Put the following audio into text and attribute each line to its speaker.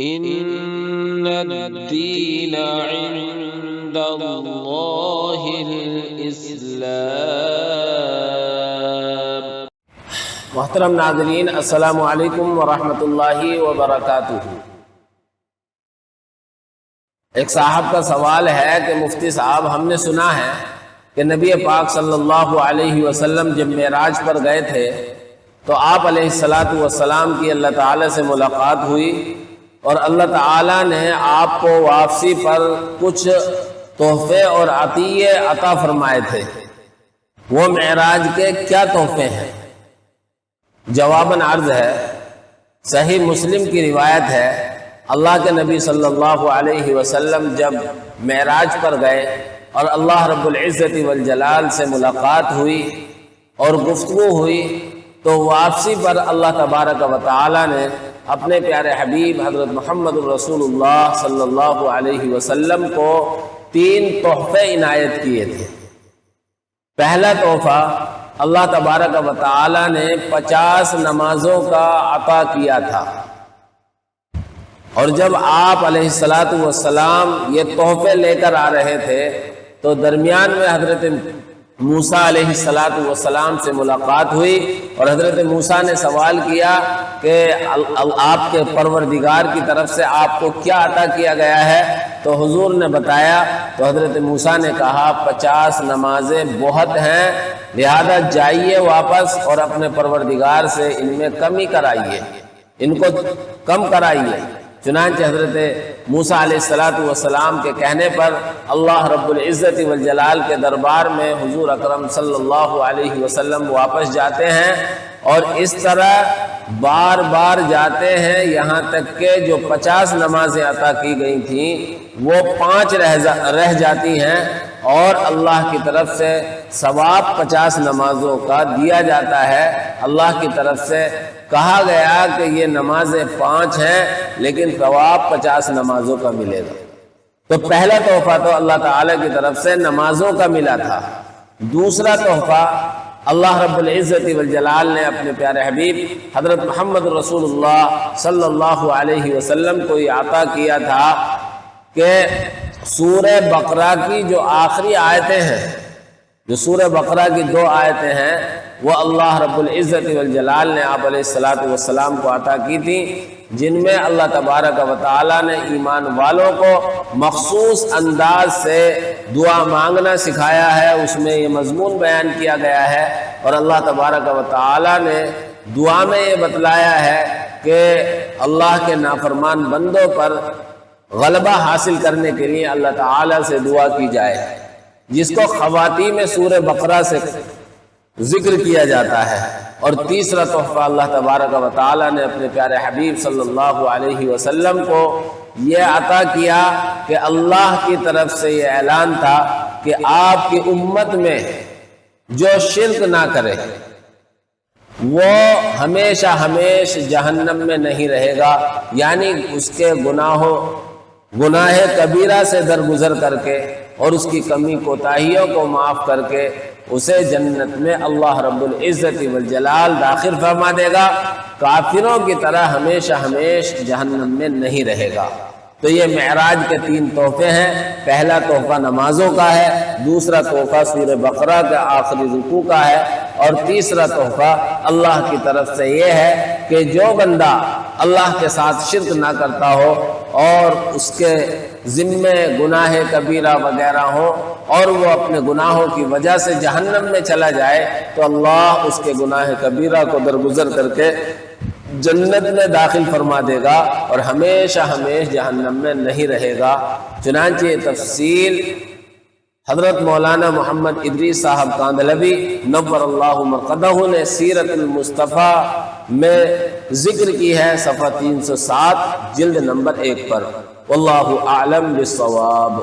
Speaker 1: ان الدین عند اللہ الاسلام۔
Speaker 2: محترم ناظرین، السلام علیکم ورحمۃ اللہ وبرکاتہ۔ ایک صاحب کا سوال ہے کہ مفتی صاحب، ہم نے سنا ہے کہ نبی پاک صلی اللہ علیہ وسلم جب معراج پر گئے تھے تو آپ علیہ السلام کی اللہ تعالیٰ سے ملاقات ہوئی اور اللہ تعالیٰ نے آپ کو واپسی پر کچھ تحفے اور عطیے عطا فرمائے تھے۔ وہ معراج کے کیا تحفے ہیں؟ جواباً عرض ہے، صحیح مسلم کی روایت ہے، اللہ کے نبی صلی اللہ علیہ وسلم جب معراج پر گئے اور اللہ رب العزت والجلال سے ملاقات ہوئی اور گفتگو ہوئی تو واپسی پر اللہ تبارک و تعالی نے اپنے پیارے حبیب حضرت محمد رسول اللہ صلی اللہ علیہ وسلم کو 3 تحفے عنایت کیے تھے۔ پہلا تحفہ، اللہ تبارک و تعالی نے 50 نمازوں کا عطا کیا تھا، اور جب آپ علیہ السلام یہ تحفے لے کر آ رہے تھے تو درمیان میں حضرت موسیٰ علیہ السلام سے ملاقات ہوئی اور حضرت موسیٰ نے سوال کیا کہ آپ کے پروردگار کی طرف سے آپ کو کیا عطا کیا گیا ہے؟ تو حضور نے بتایا، تو حضرت موسیٰ نے کہا 50 نمازیں بہت ہیں، لہذا جائیے واپس اور اپنے پروردگار سے ان میں کمی کرائیے، ان کو کم کرائیے۔ چنانچہ حضرت موسیٰ علیہ السلام کے کہنے پر اللہ رب العزت والجلال کے دربار میں حضور اکرم صلی اللہ علیہ وسلم واپس جاتے ہیں، اور اس طرح بار بار جاتے ہیں یہاں تک کہ جو 50 نمازیں عطا کی گئی تھیں وہ 5 رہ جاتی ہیں، اور اللہ کی طرف سے ثواب 50 نمازوں کا دیا جاتا ہے۔ اللہ کی طرف سے کہا گیا کہ یہ نمازیں 5 ہیں لیکن ثواب 50 نمازوں کا ملے گا۔ تو پہلا تحفہ تو اللہ تعالیٰ کی طرف سے نمازوں کا ملا تھا۔ دوسرا تحفہ اللہ رب العزت والجلال نے اپنے پیارے حبیب حضرت محمد رسول اللہ صلی اللہ علیہ وسلم کو یہ عطا کیا تھا کہ سورہ بقرہ کی جو آخری آیتیں ہیں، جو سورہ بقرہ کی 2 آیتیں ہیں، وہ اللہ رب العزت والجلال نے آپ علیہ السلام کو عطا کی تھی، جن میں اللہ تبارک و تعالی نے ایمان والوں کو مخصوص انداز سے دعا مانگنا سکھایا ہے۔ اس میں یہ مضمون بیان کیا گیا ہے، اور اللہ تبارک و تعالی نے دعا میں یہ بتلایا ہے کہ اللہ کے نافرمان بندوں پر غلبہ حاصل کرنے کے لیے اللہ تعالی سے دعا کی جائے، جس کو خواتین میں سورہ بقرہ سے ذکر کیا جاتا ہے۔ اور تیسرا تحفہ اللہ تبارک و تعالی نے اپنے پیارے حبیب صلی اللہ علیہ وسلم کو یہ عطا کیا کہ اللہ کی طرف سے یہ اعلان تھا کہ آپ کی امت میں جو شرک نہ کرے وہ ہمیشہ جہنم میں نہیں رہے گا، یعنی اس کے گناہ کبیرہ سے درگزر کر کے اور اس کی کمی کوتاہیوں کو معاف کر کے اسے جنت میں اللہ رب العزت والجلال داخل فرما دے گا، کافروں کی طرح ہمیشہ جہنم میں نہیں رہے گا۔ تو یہ معراج کے 3 تحفے ہیں۔ پہلا تحفہ نمازوں کا ہے، دوسرا تحفہ سورہ بقرہ کا آخری رکوع کا ہے، اور تیسرا تحفہ اللہ کی طرف سے یہ ہے کہ جو بندہ اللہ کے ساتھ شرک نہ کرتا ہو اور اس کے ذمے گناہ کبیرہ وغیرہ ہو اور وہ اپنے گناہوں کی وجہ سے جہنم میں چلا جائے تو اللہ اس کے گناہ کبیرہ کو درگزر کر کے جنت میں داخل فرما دے گا اور ہمیشہ جہنم میں نہیں رہے گا۔ چنانچہ یہ تفصیل حضرت مولانا محمد ادریس صاحب کاندھلوی نور اللہ مرقدہ نے سیرت المصطفیٰ میں ذکر کی ہے، صفحہ 307 جلد نمبر 1 پر۔ واللہ اعلم بالصواب۔